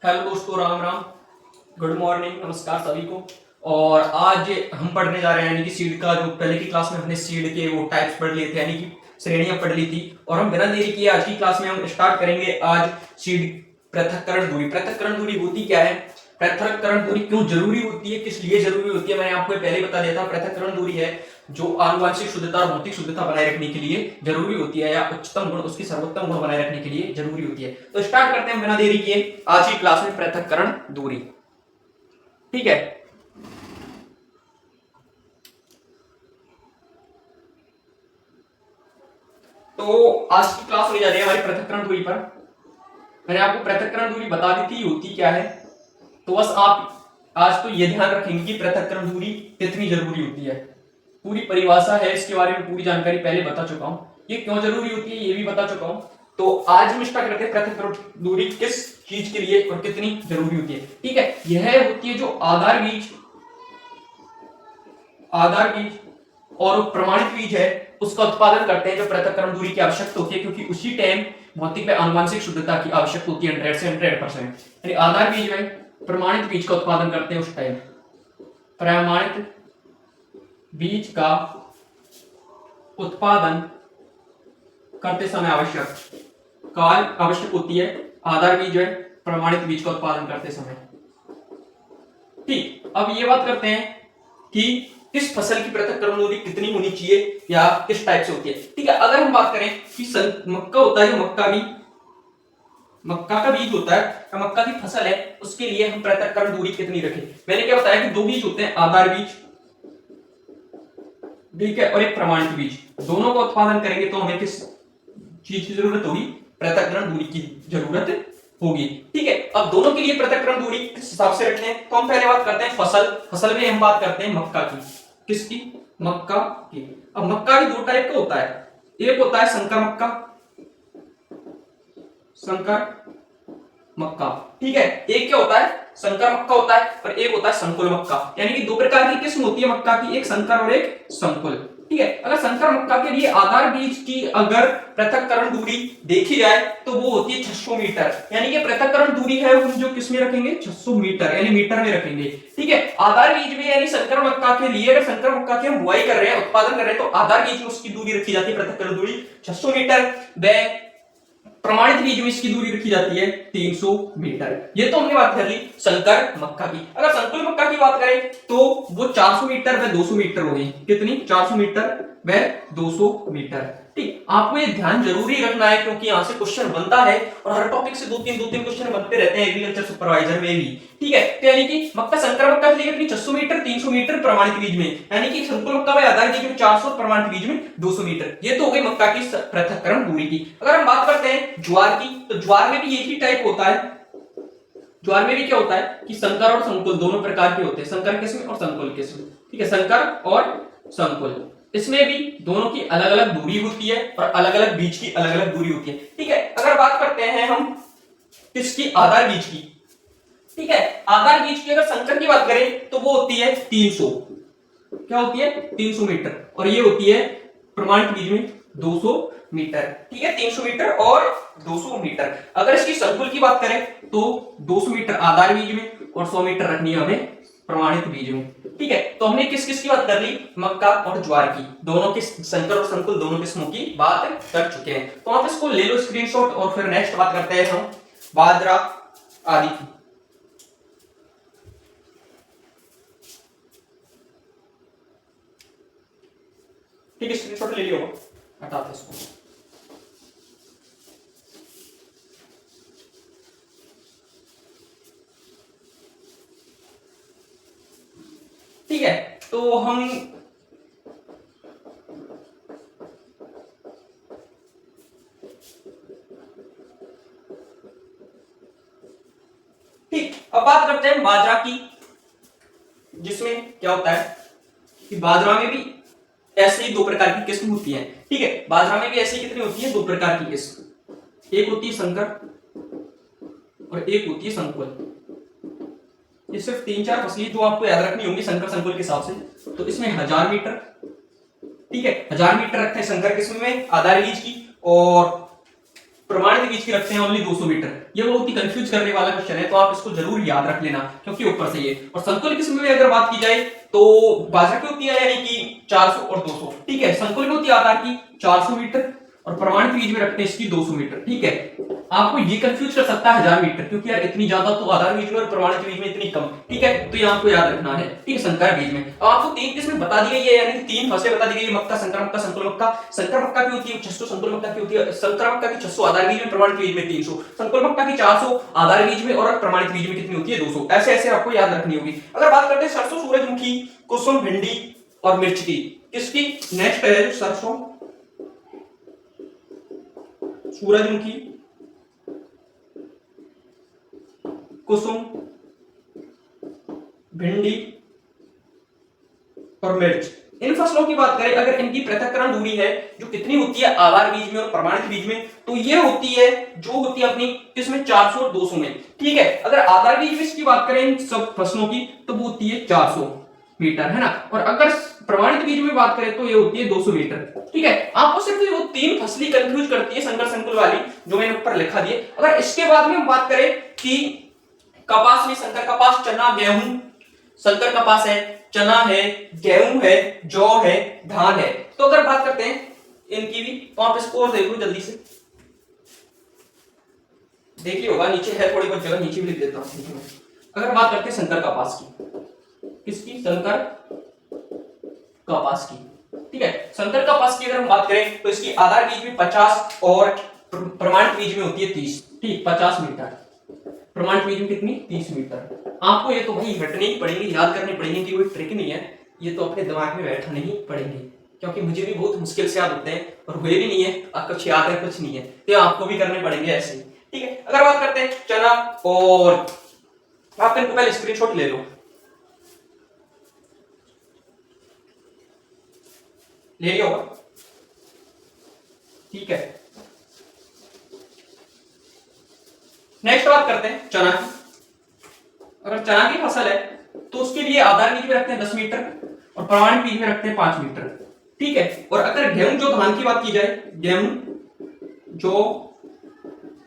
Hello दोस्तों, Ram Ram, good morning, नमस्कार सभी को। और आज हम पढ़ने जा रहे हैं यानी कि सीड का जो पहले की क्लास में हमने सीड के वो टाइप्स पढ़ लिए थे यानी कि श्रेणियां पढ़ ली थी। और हम बिना देरी किए आज की क्लास में हम स्टार्ट करेंगे आज सीड पृथक्करण दूरी। पृथक्करण दूरी होती क्या है, पृथक्करण दूरी क्यों जरूरी होती है, किस लिए जरूरी होती है, मैंने आपको पहले बता दिया था। पृथक्करण दूरी है जो आनुवंशिक शुद्धता और भौतिक शुद्धता बनाए रखने के लिए जरूरी होती है, या उच्चतम गुण उसकी सर्वोत्तम गुण बनाए रखने के लिए जरूरी होती है। तो स्टार्ट करते हैं बिना देरी किए आज की क्लास में पृथक्करण दूरी। ठीक है, तो आज की क्लास होने जा रही है हमारी पृथक्करण दूरी पर। मैंने आपको पृथक्करण दूरी बता दी थी होती क्या है, तो बस आप आज तो ये ध्यान रखेंगे कि पृथक्करण दूरी कितनी जरूरी होती है। पूरी परिभाषा है इसके बारे में, पूरी जानकारी पहले बता चुका हूं, ये क्यों जरूरी होती है ये भी बता चुका हूं। तो आज हम स्टार्ट करते हैं पृथक्करण दूरी किस चीज के लिए और कितनी जरूरी होती है। ठीक है, यह होती है जो आधार बीज और प्रमाणित बीज है उसका उत्पादन करते हैं, जो पृथक्करण दूरी की आवश्यकता होती है, क्योंकि उसी टाइम भौतिक व आनुवंशिक शुद्धता की आवश्यकता होती है 100 से 100%। यानी आधार बीज में प्रमाणित बीज का उत्पादन करते हैं उस टाइम। प्रमाणित बीज का उत्पादन करते समय आवश्यक होती है आधार बीज है प्रमाणित बीज का उत्पादन करते समय। ठीक, अब ये बात करते हैं कि किस फसल की पृथक्करण दूरी कितनी होनी चाहिए या किस टाइप से होती है। ठीक है, अगर हम बात करें कि मक्का होता है, जो मक्का का बीज होता है, मक्का की फसल है, उसके लिए हम पृथक्करण दूरी कितनी रखें। मैंने क्या बताया कि दो बीज होते हैं, आधार बीज, ठीक है, और एक प्रमाणित बीज। दोनों का उत्पादन करेंगे तो हमें किस चीज की जरूरत होगी, पृथक्करण दूरी की जरूरत होगी। ठीक है, अब दोनों के लिए पृथक्करण दूरी किस हिसाब से रखते हैं, तो हम पहले बात करते हैं फसल में हम बात करते हैं मक्का की। किसकी, मक्का की। अब मक्का भी दो टाइप का होता है, एक होता है संकर मक्का, ठीक है। एक क्या होता है, संकर मक्का होता है, और एक होता है संकुल मक्का। यानी कि दो प्रकार की किस्म होती है मक्का की, एक संकर और एक संकुल। ठीक है, अगर संकर मक्का के लिए आधार बीज की अगर पृथक्करण दूरी देखी जाए तो वो होती है 600 मीटर। यानी कि पृथक्करण दूरी है हम जो किसमें रखेंगे, 600 मीटर, यानी मीटर में रखेंगे। ठीक है, आधार बीज में यानी संकर मक्का के लिए, अगर संकर मक्का की हम बुआई कर रहे हैं, उत्पादन कर रहे हैं, तो आधार बीज में उसकी दूरी रखी जाती है पृथक्करण दूरी 600 मीटर। व प्रमाणित बीज में इसकी दूरी रखी जाती है 300 मीटर। ये तो हमने बात कर ली संकर मक्का की। अगर संकुल मक्का की बात करें तो वो 400 मीटर व 200 मीटर हो गई। कितनी, 400 मीटर व 200 मीटर। ठीक, आपको ये ध्यान जरूरी रखना है क्योंकि यहां से क्वेश्चन बनता है और हर टॉपिक से दो तीन क्वेश्चन बनते रहते हैं एग्रीकल्चर सुपरवाइजर में भी। ठीक है, तो यानी कि मक्का संकर मक्का के लिए कितनी, 600 मीटर, 300 मीटर प्रमाणित बीज में, यानी कि संकुल मक्का में आधार बीज में 400, प्रमाणित बीज में 200 मीटर। ये तो हो गई मक्का की पृथक्करण दूरी की। अगर हम बात करते हैं ज्वार की, तो ज्वार में भी एक ही टाइप होता है। ज्वार में भी क्या होता है कि संकर और संकुल दोनों प्रकार के होते हैं, संकर किस्म और संकुल किस्म। ठीक है, संकर और संकुल, इसमें भी दोनों की अलग अलग दूरी होती है और अलग अलग बीज की अलग अलग दूरी होती है। ठीक है, अगर बात करते हैं हम किसकी, आधार बीज की। ठीक है, आधार बीज की अगर संकर की बात करें तो वो होती है 300, क्या होती है, 300 मीटर, और ये होती है प्रमाणित बीज में 200 मीटर। ठीक है, 300 मीटर और 200 मीटर। अगर इसकी संकुल की बात करें तो 200 मीटर आधार बीज में और 100 मीटर रखनी है हमें प्रमाणित बीज में। ठीक है, तो हमने किस किस की बात कर ली, मक्का और ज्वार की, दोनों की संकर और संकुल दोनों किस्मों की बात कर चुके हैं। तो आप इसको ले लो स्क्रीनशॉट, और फिर नेक्स्ट बात करते हैं हम बाजरा आदि की। ठीक है, स्क्रीनशॉट ले लियो, हटाते इसको। ठीक है, तो हम ठीक, अब बात करते हैं बाजरा की, जिसमें क्या होता है कि बाजरा में भी ऐसे ही दो प्रकार की किस्म होती है। ठीक है, बाजरा में भी ऐसी कितनी होती है, दो प्रकार की किस्म, एक होती है संकर और एक होती है संकुल। ये सिर्फ 3-4 फसलें जो आपको याद रखनी होंगी संकर संकुल के हिसाब से। तो इसमें 1000 मीटर, ठीक है, 1000 मीटर रखते हैं संकर किस्म में आधार बीज की, और प्रमाणित बीज की रखते हैं ओनली 200 मीटर। ये बहुत ही कंफ्यूज करने वाला क्वेश्चन है, तो आप इसको जरूर याद रख लेना क्योंकि ऊपर से ये। और संकुल किस्म में अगर बात की जाए तो बाजरा की होती है यानी कि 400 और 200, ठीक है। संकुल में होती है आधार की 400 मीटर और प्रमाणित बीज में रखते हैं इसकी 200 मीटर, ठीक है। आपको ये कंफ्यूज कर सकता है 1000 मीटर, क्योंकि यार इतनी ज्यादा तो आधार बीज में और प्रमाणित बीज में इतनी कम, ठीक है। तो ये आपको याद रखना है, ठीक है। संकर बीज में अब आपको 3 किस्में बता दी गई है, यानी कि 3 फसलें बता दी गई है, मक्का, संकर मक्का, संकुल मक्का। संकर मक्का की होती है 600, संकुल मक्का की होती है, संकर मक्का की 600 आधार बीज में, प्रमाणित बीज में 300, संकुल मक्का की 400 आधार बीज में और प्रमाणित बीज में कितनी होती है 200। ऐसे ऐसे आपको याद रखनी होगी। अगर बात करते हैं सरसों, सूरजमुखी, कुसुम, भिंडी और मिर्च की, किसकी नेक्स्ट है सरसों, सूरजमुखी, कुसुम, भिंडी और मिर्च। इन फसलों की बात करें, अगर इनकी पृथक्करण दूरी है जो कितनी होती है आधार बीज में और प्रमाणित बीज में, तो ये होती है जो होती है अपनी किसमें 400 और 200 में, ठीक है। अगर आधार बीज में इसकी बात करें इन सब फसलों की तो वो होती है 400 मीटर, है ना। और अगर प्रमाणित बीज में बात करें तो ये होती है 200 मीटर, ठीक है। आपको सिर्फ वो 3 फसली कंफ्यूज करती है संकर संकुल वाली, जो मैंने ऊपर लिखा दिए। अगर इसके बाद में हम बात करें कि कपास में, संकर कपास, चना, गेहूं, संकर कपास है, चना है, गेहूं है, जौ है, धान है। तो अगर बात करते हैं इनकी भी, तो आप इसको और देख लो जल्दी से, देख लिया होगा नीचे है, थोड़ी बहुत जगह नीचे भी लिख देता हूं। अगर बात करते हैं संकर कपास की, किसकी, संकर कपास की, ठीक है। संकर कपास की अगर हम बात करें तो इसकी आधार बीज में 50 और प्रमाणित बीज में होती है 30, ठीक, 50 मीटर, प्रमाणित बीज में कितनी 30 मीटर। आपको ये तो भाई रटने ही पड़ेंगे, याद करने पड़ेंगे, कि कोई ट्रिक नहीं है, ये तो अपने दिमाग में बैठा नहीं पड़ेंगे, क्योंकि मुझे भी बहुत मुश्किल से याद होते हैं और हुए भी नहीं है, कुछ याद है कुछ नहीं है, तो आपको भी करने पड़ेंगे ऐसे, ठीक है। अगर बात करते हैं चना, और आप इनको पहले स्क्रीनशॉट ले लो, ले लिया होगा, ठीक है। नेक्स्ट बात करते हैं चना की। अगर चना की फसल है तो उसके लिए आधार बीज में रखते हैं 10 मीटर और प्रमाणित बीज में रखते हैं 5 मीटर, ठीक है। और अगर गेहूं जो धान की बात की जाए, गेहूं जो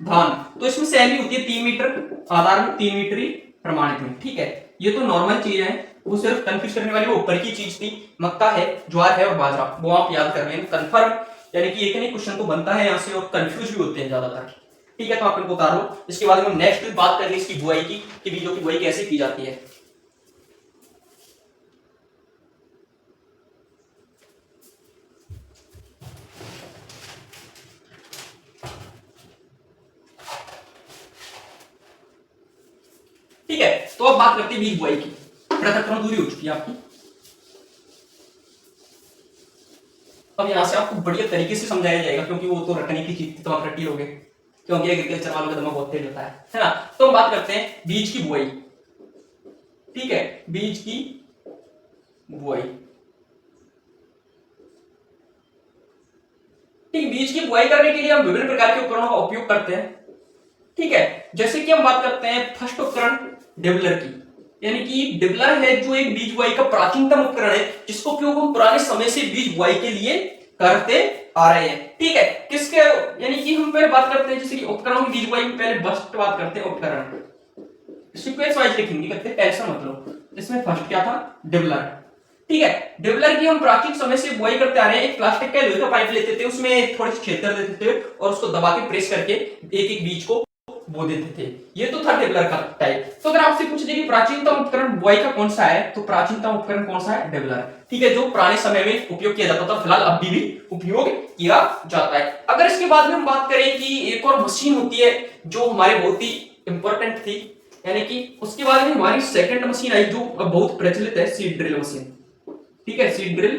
धान, तो इसमें सैलरी होती है 3 मीटर आधार में, 3 मीटर ही प्रमाणित में, ठीक है। ये तो नॉर्मल चीज है, वो सिर्फ कंफ्यूज करने वाली वो ऊपर की चीज थी। मक्का है, ज्वार है और बाजरा, वो आप याद कर लेना कंफर्म, यानी कि एक नहीं क्वेश्चन तो बनता है यहाँ से और कंफ्यूज भी होते हैं ज्यादातर, ठीक है। तो आप इनको उतार लो। इसके बाद हम नेक्स्ट बात करेंगे इसकी बुआई की, कि बीजों की बुआई कैसे की जाती है। ठीक है, तो अब बात करते हैं बीज बुआई की। पृथक्करण दूरी हो चुकी है आपकी। अब यहां से आपको बढ़िया तरीके से समझाया जाएगा, क्योंकि वो तो रटने की चीज तो आप रट ही लोगे, क्योंकि एग्रीकल्चर वालों का दिमाग बहुत तेज होता है ना। तो हम बात करते हैं बीज की बुआई, ठीक है, बीज की बुआई, ठीक। बीज की बुआई करने के लिए हम विभिन्न प्रकार के उपकरणों का उपयोग करते हैं, ठीक है। जैसे कि हम बात करते हैं फर्स्ट उपकरण डिबलर की, यानी कि डिबलर है जो एक बीज बुआई का प्राचीनतम उपकरण है, जिसको उपयोग हम पुराने समय से बीज बुआई के लिए करते आ रहे हैं, ठीक है। किसके, यानी कि हम पहले बात करते हैं जैसे कि उपकरणों की बीज बुआई में पहले फर्स्ट बात करते हैं उपकरण, सीक्वेंस वाइज लिखेंगे, कहते हैं टेंशन मतलब। इसमें फर्स्ट क्या था, डिबलर, ठीक है। डिबलर की हम प्राचीन समय से बुआई करते आ रहे हैं। एक प्लास्टिक का लोहे का पाइप लेते थे, उसमें थोड़े से छेद कर देते थे और उसको दबा के प्रेस करके एक एक बीज को बो देते थे। ये तो था डिबलर का टाइप। तो अगर आपसे पूछ ले कि प्राचीनतम उपकरण बुआई का कौन सा है, तो प्राचीनतम उपकरण कौन सा है, डिबलर, ठीक है, जो पुराने समय में उपयोग किया जाता था, फिलहाल अभी भी उपयोग किया जाता है। अगर इसके बाद में हम बात करें कि एक और मशीन होती है जो हमारे बहुत ही इंपॉर्टेंट थी, यानी कि उसके बाद में हमारी सेकंड मशीन आई जो बहुत प्रचलित है, सीड ड्रिल मशीन, ठीक है, सीड ड्रिल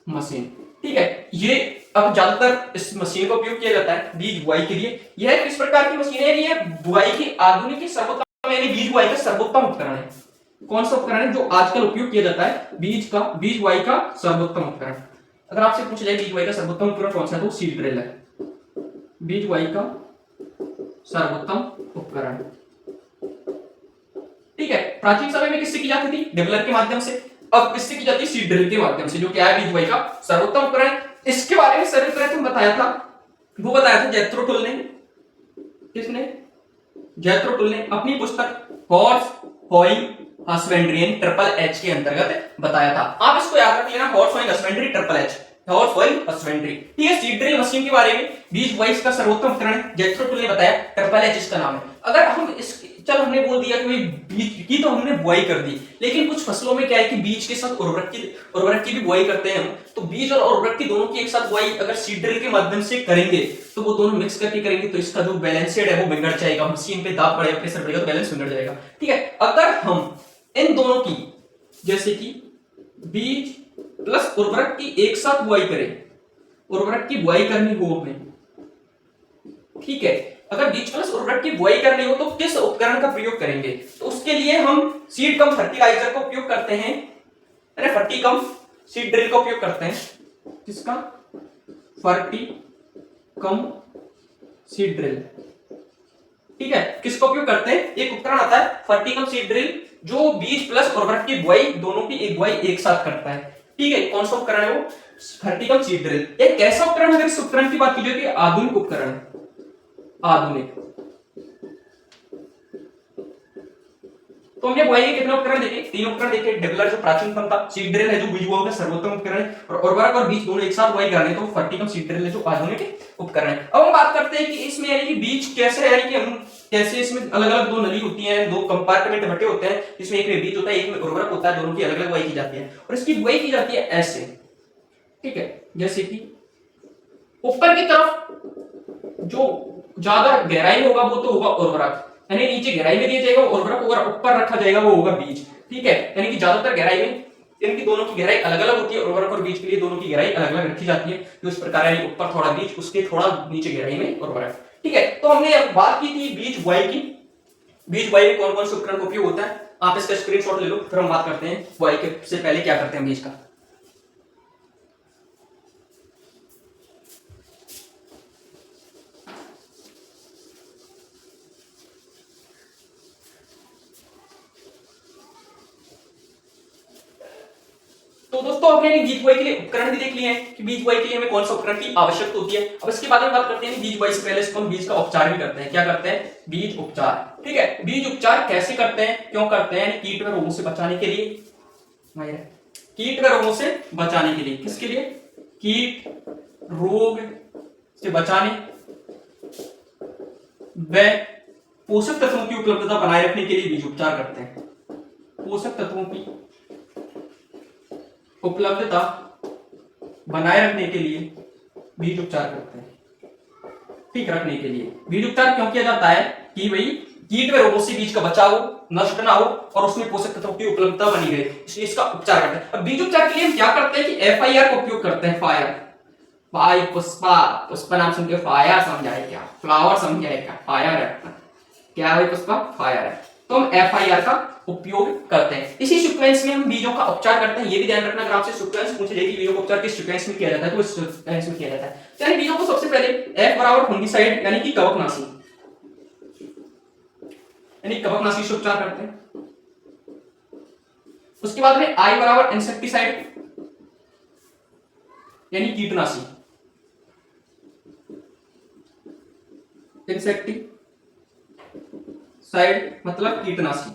मशीन, ठीक है। ये अब ज्यादातर इस मशीन का उपयोग किया जाता है बीज बुआई के लिए। यह किस प्रकार की मशीन है, ये बुआई की आधुनिक सर्वोत्तम, यानी बीज बुआई का सर्वोत्तम उपकरण है। कौन सा उपकरण है जो आजकल उपयोग किया जाता है, बीज बुआई का सर्वोत्तम उपकरण। अगर आपसे पूछा जाए बीज बुआई का सर्वोत्तम उपकरण कौन सा है, तो सीड ड्रिल है, बीज बुआई का सर्वोत्तम उपकरण, ठीक है। प्राचीन समय में किससे की जाती थी, डिबलर के माध्यम से। अब किससे की जाती है, सीड ड्रिल के माध्यम से, जो क्या है बीज बुआई का सर्वोत्तम उपकरण। इसके बारे में सर्वप्रथम बताया था वो बताया था जेथरो टुल ने। किसने? जेथरो टुल ने अपनी पुस्तक horse hoeing husbandry triple H के अंतर्गत बताया था। आप इसको याद रख लेना, horse hoeing husbandry triple H, horse hoeing husbandry. ठीक है, सीड ड्रिल मशीन के बारे में बीज बुआई का सर्वोत्तम उपकरण जेथरो टुल ने बताया, ट्रिपल एच इसका नाम है। अगर हम इस चल हमने बोल दिया कि भाई बीज की तो हमने बुआई कर दी, लेकिन कुछ फसलों में क्या है कि बीज के साथ उर्वरक की भी बुआई करते हैं हम। तो बीज और उर्वरक की दोनों की एक साथ बुआई अगर सीड ड्रिल के माध्यम से करेंगे तो वो दोनों मिक्स करके करेंगे तो इसका जो बैलेंसेड है वो बिगड़ जाएगा, मशीन पे दाब पड़ेगा, प्रेशर पड़ेगा तो बैलेंस बिगड़ जाएगा। ठीक है, अगर हम इन दोनों की जैसे कि बीज प्लस उर्वरक की एक साथ बुआई करें, उर्वरक की बुआई करनी हो हमें, ठीक है, अगर बीज प्लस उर्वरक की बुआई करनी हो तो किस उपकरण का प्रयोग करेंगे? तो उसके लिए हम सीड कम फर्टिलाइजर का उपयोग करते हैं, अरे फर्टी कम सीड ड्रिल का उपयोग करते हैं। किसका? फर्टी कम सीड ड्रिल। ठीक है, किसका उपयोग करते हैं? एक उपकरण आता है फर्टी कम सीड ड्रिल जो बीज प्लस उर्वरक की बुआई दोनों की एक बुआई एक साथ करता है। ठीक है, कौन सा उपकरण है वो? फर्टी कम सीड ड्रिल। एक कैसा उपकरण, अगर इस उपकरण की बात की जाए तो आधुनिक उपकरण है, आधुनिक। तो हमने बुआई के कितने उपकरण देखे? 3 उपकरण देखे। डिबलर जो प्राचीनतम था, सीड ड्रिल है जो बीज बुआई का सर्वोत्तम उपकरण है, और उर्वरक और बीज दोनों एक साथ बुआई करने तो फर्टिकम सीड ड्रिल है जो आधुनिक उपकरण है। अब हम बात करते हैं कि इसमें यानी कि बीज कैसे, यानी कि हम कैसे इसमें अलग अलग 2 नली होती हैं, 2 कंपार्टमेंट बटे होते हैं, जिसमें एक में बीज होता है एक में उर्वरक होता है, दोनों की अलग अलग बुआई की जाती है और इसकी बुआई की जाती है ऐसे। ठीक है, जैसे कि ऊपर की तरफ जो ज्यादा गहराई होगा वो तो होगा उर्वरक, यानी नीचे गहराई में दिया जाएगा उर्वरक, और ऊपर रखा जाएगा वो होगा बीज। ठीक है, यानी कि ज्यादातर गहराई में इनकी दोनों की गहराई अलग अलग होती है, उर्वरक और बीज के लिए दोनों की गहराई अलग अलग रखी जाती है। तो इस प्रकार यानी ऊपर थोड़ा बीज, उसके थोड़ा नीचे गहराई में उर्वरक। ठीक है, तो हमने बात की थी बीज बुआई की। बीज बुआई में कौन कौन से उपकरण का उपयोग होता है, आप इसका स्क्रीनशॉट ले लो, फिर हम बात करते हैं बुआई के से पहले क्या करते हैं बीज का। तो दोस्तों आपने बीज बुआई के लिए उपकरण भी देख लिए हैं कि बीज बुआई के लिए हमें कौन सा उपकरण की आवश्यकता होती है। अब इसके बाद में बात करते हैं बीज बुआई से पहले इसको हम बीज का उपचार भी करते हैं। क्या करते हैं? बीज उपचार। ठीक है, बीज उपचार कैसे करते हैं, क्यों करते हैं? कीट व रोगों से बचाने के लिए, कीट व रोगों से बचाने के लिए। किसके लिए? कीट रोग से बचाने व पोषक तत्वों की उपलब्धता बनाए रखने के लिए बीज उपचार करते हैं। पोषक तत्वों की उपलब्धता बनाए रखने के लिए बीज उपचार करते हैं, ठीक रखने के लिए। बीज उपचार क्यों किया जाता है? कि भाई कीट व रोगों से बीज का बचाव हो, नष्ट ना हो और उसमें पोषक तत्वों की उपलब्धता बनी रहे, इसलिए इसका उपचार करते हैं। अब बीज उपचार के लिए हम क्या करते हैं कि FIR का उपयोग करते हैं। फायर, भाई पुष्पा, पुष्पा नाम सुन के फायर समझ आए क्या? फ्लावर समझ आए क्या? फायर है क्या है पुष्पा? फायर है। तो हम FIR का उपयोग करते हैं। इसी सीक्वेंस में हम बीजों का उपचार करते हैं। ये भी ध्यान रखना, अगर आपसे सीक्वेंस पूछे जाए कि बीजों का उपचार किस सीक्वेंस में किया जाता है तो इस सीक्वेंस में किया जाता है। यानी बीजों को सबसे पहले F बराबर फंगिसाइड यानी कि कवकनाशी, यानी कवकनाशी से उपचार करते हैं। उसके बाद में I बराबर इंसेक्टिसाइड यानी कीटनाशी, इंसेक्टिसाइड मतलब कीटनाशी।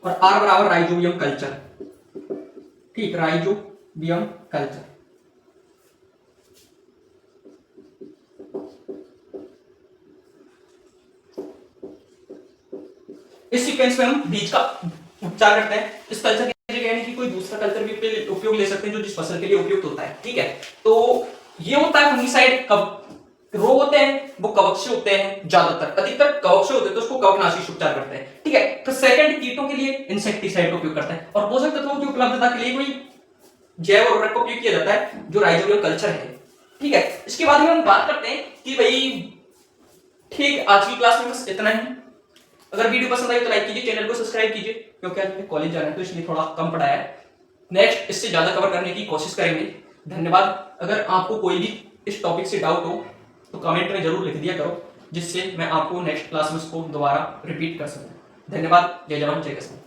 और R बराबर राइजोबियम कल्चर, ठीक, राइजोबियम कल्चर। इस सीक्वेंस में हम बीज का उपचार करते हैं। इस कल्चर की जगह यानी कि कोई दूसरा कल्चर भी उपयोग ले सकते हैं जो जिस फसल के लिए उपयुक्त होता है। ठीक है, तो ये होता है फंगिसाइड। कब रोग होते हैं वो कवक से होते हैं, ज्यादातर अधिकतर कवक से होते हैं तो उसको कवकनाशी से उपचार करते हैं। ठीक है, तो सेकंड कीटों के लिए इंसेक्टिसाइड का उपयोग करते हैं और पोषक तत्वों की उपलब्धता के लिए कोई जैव उर्वरक का उपयोग किया जाता है जो राइजोबियम कल्चर है। ठीक है, इसके बाद में हम बात करते हैं कि भाई ठीक, आज की क्लास में बस इतना ही। अगर वीडियो पसंद आई तो लाइक कीजिए, चैनल को सब्सक्राइब कीजिए, क्योंकि आज मैं कॉलेज जा रहा है तो इसलिए थोड़ा कम पढ़ाया है। नेक्स्ट इससे ज्यादा कवर करने की कोशिश करेंगे। धन्यवाद। अगर आपको कोई भी इस टॉपिक से डाउट हो तो कमेंट में जरूर लिख दिया करो, जिससे मैं आपको नेक्स्ट क्लास में उसको दोबारा रिपीट कर सकूं। धन्यवाद। जय जवान जय किसान।